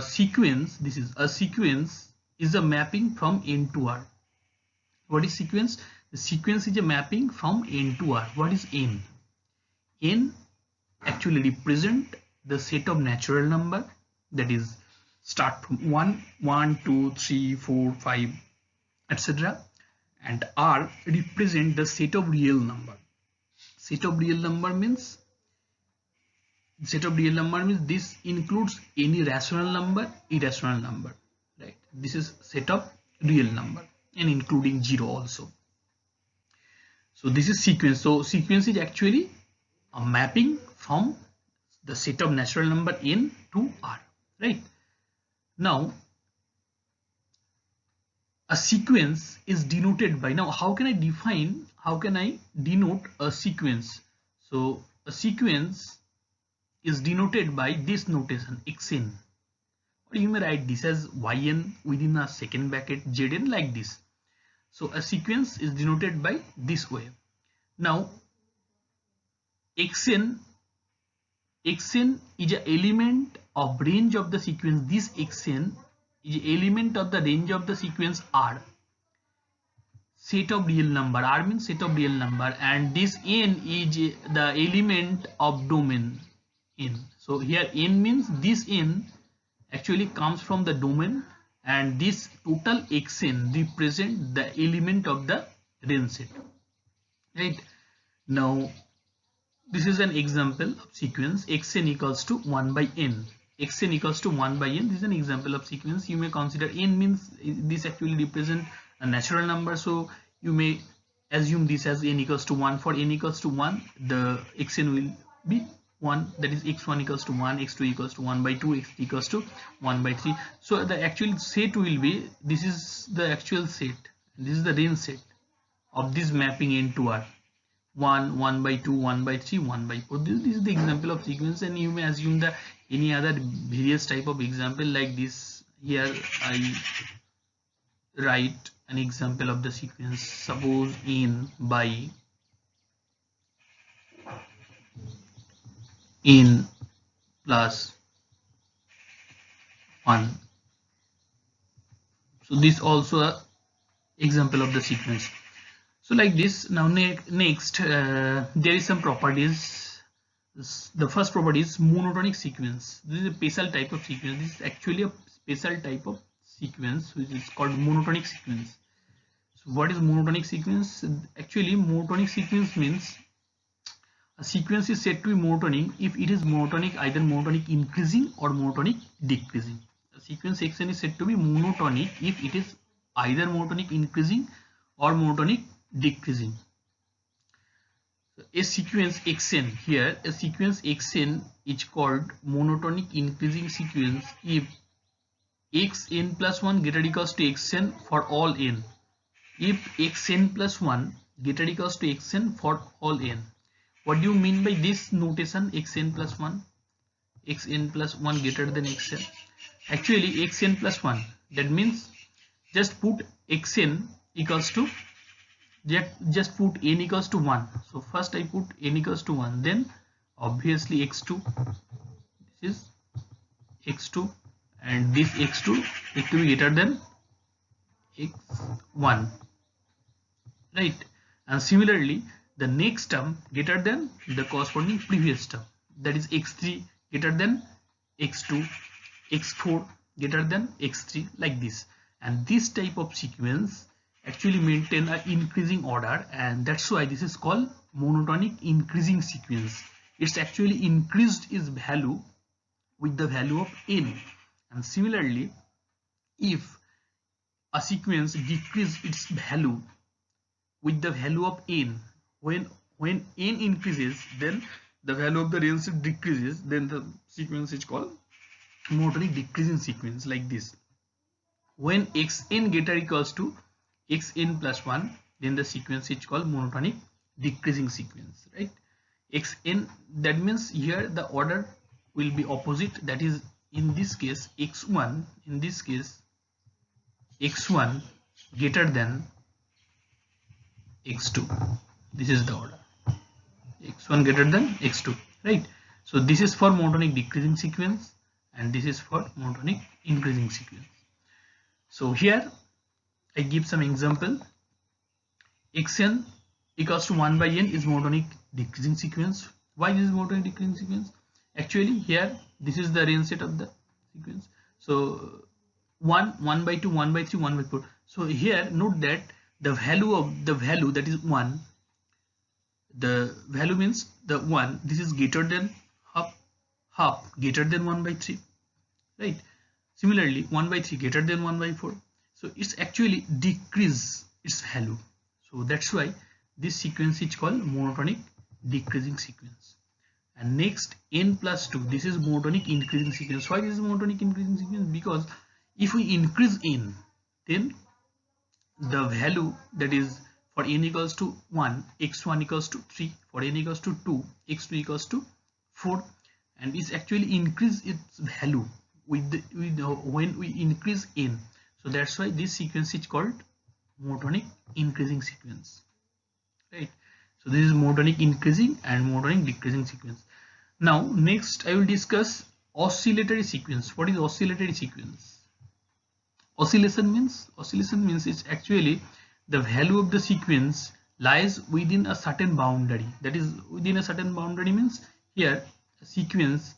sequence is a mapping from N to R. What is sequence? The sequence is a mapping from N to R. What is N? N actually represent the set of natural number, that is start from 1, 1, 2, 3, 4, 5, etc. And R represent the set of real number. Set of real number means this includes any rational number, irrational number, right? This is set of real number and including 0 also. So this is sequence. So sequence is actually a mapping from the set of natural number N to R, right? Now a sequence is denoted by, now how can I denote a sequence? So a sequence is denoted by this notation xn, or you may write this as yn within a second bracket zn, like this. So a sequence is denoted by this way. Now xn is an element of range of the sequence. This xn is an element of the range of the sequence R, set of real number. R means set of real number, and this n is the element of domain N. So here n means this n actually comes from the domain, and this total xn represent the element of the range set, right? Now this is an example of sequence xn equals to 1 by n. Xn equals to 1 by n. This is an example of sequence. You may consider n means this actually represent a natural number, so you may assume this as n equals to 1. For n equals to 1, the xn will be 1, that is x1 equals to 1, x2 equals to 1 by 2, x3 equals to 1 by 3. So the actual set will be, this is the actual set, this is the range set of this mapping N to R. 1, 1 by 2, 1 by 3, 1 by 4. This is the example of sequence, and you may assume that any other various type of example like this. Here I write an example of the sequence. Suppose n by n plus 1. So this also a example of the sequence. So like this. Now next there is some properties. The first property is monotonic sequence. This is a special type of sequence. This is actually a special type of sequence which is called monotonic sequence. So what is monotonic sequence? Actually monotonic sequence means a sequence is said to be monotonic if it is monotonic, either monotonic increasing or monotonic decreasing. A sequence xn is said to be monotonic if it is either monotonic increasing or monotonic decreasing. So a sequence xn, here a sequence xn is called monotonic increasing sequence if xn plus 1 greater equals to xn for all n. If xn plus 1 greater equals to xn for all n. What do you mean by this notation xn plus 1? Xn plus 1 greater than xn. Actually xn plus 1, that means just put xn equals to, just put n equals to 1. So first I put n equals to 1, then obviously x2, this is x2, and this x2 is to be greater than x1, right? And similarly the next term greater than the corresponding previous term, that is x3 greater than x2, x4 greater than x3, like this. And this type of sequence actually maintain an increasing order, and that's why this is called monotonic increasing sequence. It's actually increased its value with the value of n. And similarly, if a sequence decreases its value with the value of n, when n increases, then the value of the range decreases, then the sequence is called monotonic decreasing sequence, like this. When xn greater equals to xn plus 1, then the sequence is called monotonic decreasing sequence, right? Xn, that means here the order will be opposite, that is in this case x1, in this case x1 greater than x2. This is the order, x1 greater than x2, right? So this is for monotonic decreasing sequence, and this is for monotonic increasing sequence. So here I give some example. Xn equals to 1 by n is monotonic decreasing sequence. Why this is monotonic decreasing sequence? Actually here this is the range set of the sequence. So 1 by 2, 1 by 3, 1 by 4. So here note that the value that is 1, the value means the 1, this is greater than half greater than 1 by 3, right? Similarly 1 by 3 greater than 1 by 4. So it's actually decrease its value. So that's why this sequence is called monotonic decreasing sequence. And next, n plus 2, this is monotonic increasing sequence. Why this is monotonic increasing sequence? Because if we increase n, then the value that is for n equals to 1, x1 equals to 3, for n equals to 2, x2 equals to 4, and it's actually increase its value when we increase n. So that's why this sequence is called monotonic increasing sequence, right? So this is monotonic increasing and monotonic decreasing sequence. Now next I will discuss oscillatory sequence. What is oscillatory sequence? Oscillation means it's actually the value of the sequence lies within a certain boundary. That is, within a certain boundary means here a sequence,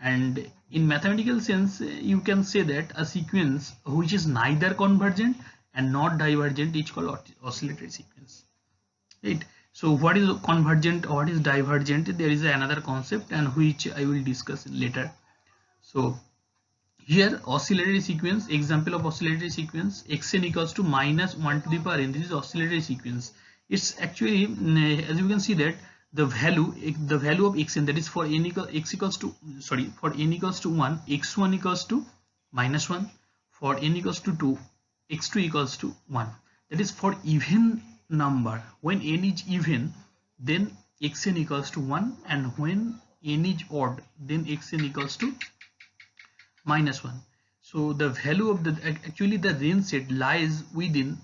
and in mathematical sense you can say that a sequence which is neither convergent and not divergent is called oscillatory sequence, right? So what is convergent or what is divergent, there is another concept and which I will discuss later. So here oscillatory sequence, example of oscillatory sequence, xn equals to minus 1 to the power n. This is oscillatory sequence. It's actually, as you can see that the value of xn, that is for n equals to 1, x1 equals to minus 1, for n equals to 2, x2 equals to 1. That is for even number. When n is even, then xn equals to 1, and when n is odd, then xn equals to minus 1. So the value of the actually the range set lies within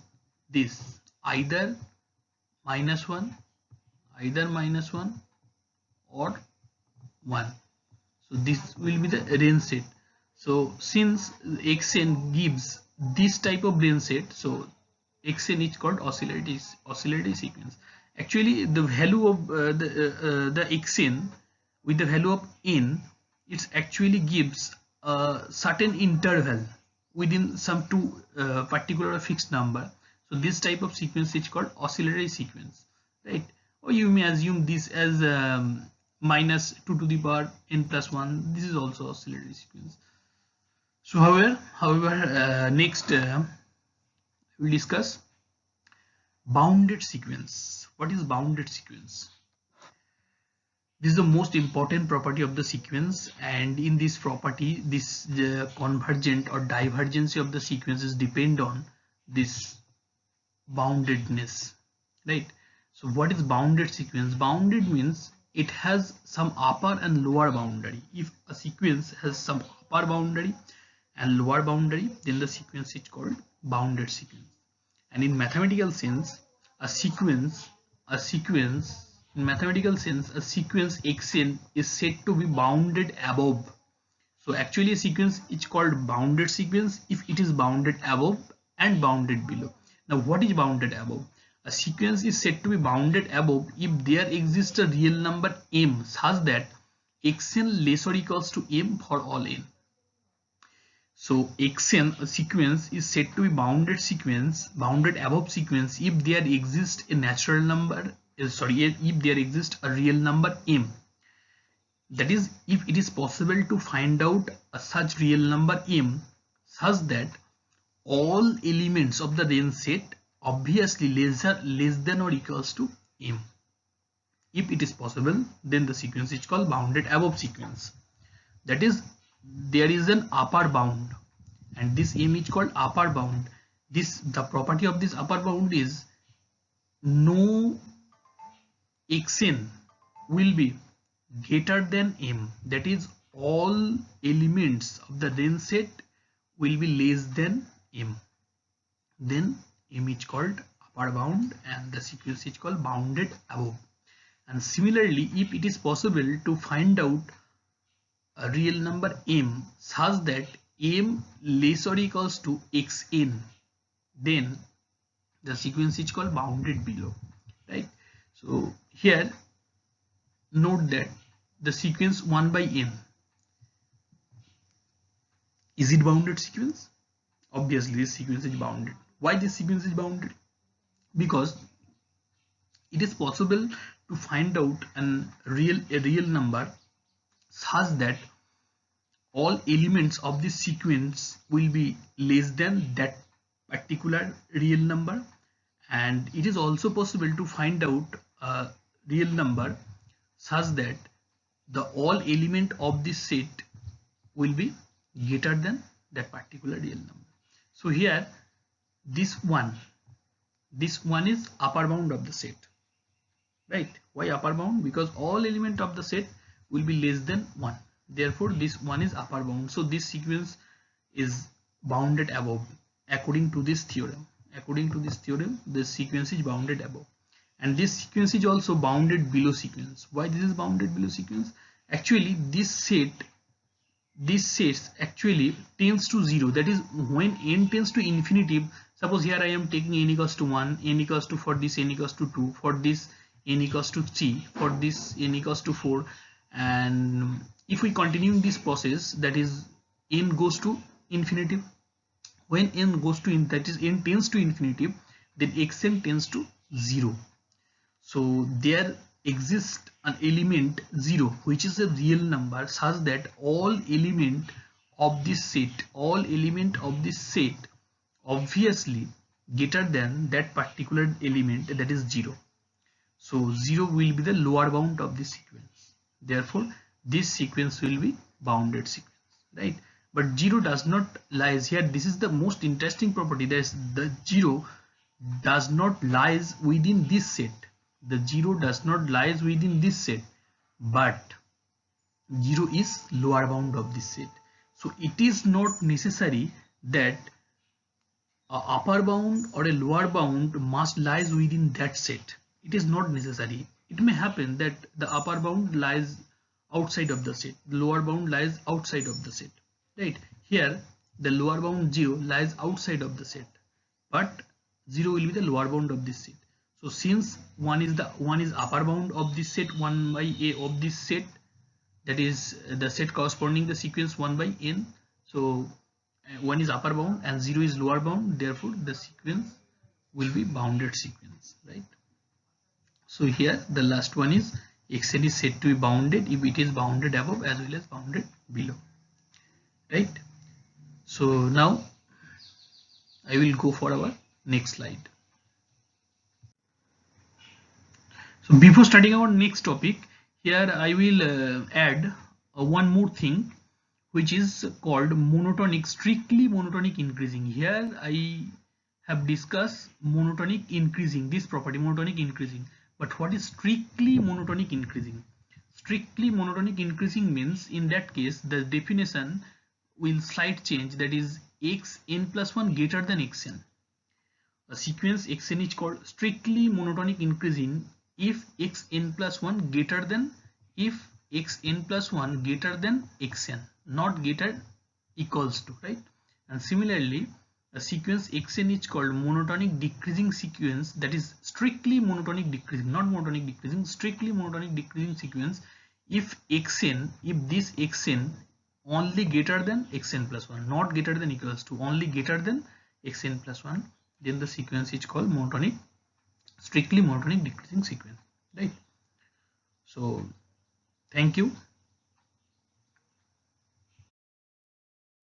this, either minus 1 or 1. So this will be the range set. So since xn gives this type of range set, so xn is called oscillatory sequence. Actually the value of the xn with the value of n, it actually gives a certain interval within some two particular fixed number. So this type of sequence is called oscillatory sequence, right? Or you may assume this as minus 2 to the power n plus 1. This is also oscillatory sequence. So however next we'll discuss bounded sequence. What is bounded sequence? This is the most important property of the sequence, and in this property this convergent or divergence of the sequences depend on this boundedness, right? So what is bounded sequence? Bounded means it has some upper and lower boundary. If a sequence has some upper boundary and lower boundary, then the sequence is called bounded sequence. And in mathematical sense, a sequence in mathematical sense, a sequence xn is said to be bounded above. So actually a sequence is called bounded sequence if it is bounded above and bounded below. Now what is bounded above? A sequence is said to be bounded above if there exists a real number m such that xn less or equals to m for all n. So xn, a sequence, is said to be bounded above sequence if there exists a natural number, if there exists a real number m. That is, if it is possible to find out a such real number m such that all elements of the range set obviously less than or equals to m. If it is possible, then the sequence is called bounded above sequence. That is, there is an upper bound, and this m is called upper bound. The property of this upper bound is no xn will be greater than m. That is, all elements of the range set will be less than m. Then m is called upper bound and the sequence is called bounded above. And similarly, if it is possible to find out a real number m such that m less or equals to xn, then the sequence is called bounded below, right? So here note that the sequence 1 by n, is it bounded sequence? Obviously this sequence is bounded. Why this sequence is bounded? Because it is possible to find out a real number such that all elements of this sequence will be less than that particular real number, and it is also possible to find out a real number such that the all element of this set will be greater than that particular real number. So here this one is upper bound of the set, right? Why upper bound? Because all element of the set will be less than 1, therefore this one is upper bound. So this sequence is bounded above according to this theorem. According to this theorem, this sequence is bounded above, and this sequence is also bounded below sequence. Why this is bounded below sequence? Actually this sets actually tends to 0, that is when n tends to infinity. Suppose here I am taking n equals to 1, n equals to, for this n equals to 2, for this n equals to 3, for this n equals to 4, and if we continue this process, that is n goes to infinity. When n goes to that is n tends to infinity, then xn tends to 0. So there exists an element 0 which is a real number such that all element of this set obviously greater than that particular element, that is 0. So 0 will be the lower bound of this sequence, therefore this sequence will be bounded sequence, right? But 0 does not lies here. This is the most interesting property, that is the 0 does not lies within this set. The 0 does not lies within this set, but 0 is lower bound of this set. So it is not necessary that a upper bound or a lower bound must lies within that set. It is not necessary. It may happen that the upper bound lies outside of the set, the lower bound lies outside of the set, right? Here the lower bound 0 lies outside of the set, but 0 will be the lower bound of this set. So since one is upper bound of this set, 1 by a of this set, that is the set corresponding the sequence 1 by n. So 1 is upper bound and 0 is lower bound, therefore the sequence will be bounded sequence, right? So here the last one is xn is said to be bounded if it is bounded above as well as bounded below, right? So now I will go for our next slide. So before starting our next topic, here I will add one more thing, which is called monotonic, strictly monotonic increasing. Here I have discussed monotonic increasing, this property monotonic increasing, but what is strictly monotonic increasing? Strictly monotonic increasing means, in that case the definition will slight change, that is xn plus 1 greater than xn. A sequence xn is called strictly monotonic increasing if xn plus 1 greater than xn, not greater equals to, right? And similarly a sequence xn is called monotonic decreasing sequence, that is strictly monotonic decreasing, not monotonic decreasing, strictly monotonic decreasing sequence if this xn only greater than xn plus 1, not greater than equals to, only greater than xn plus 1, then the sequence is called strictly monotonic decreasing sequence, right? So thank you.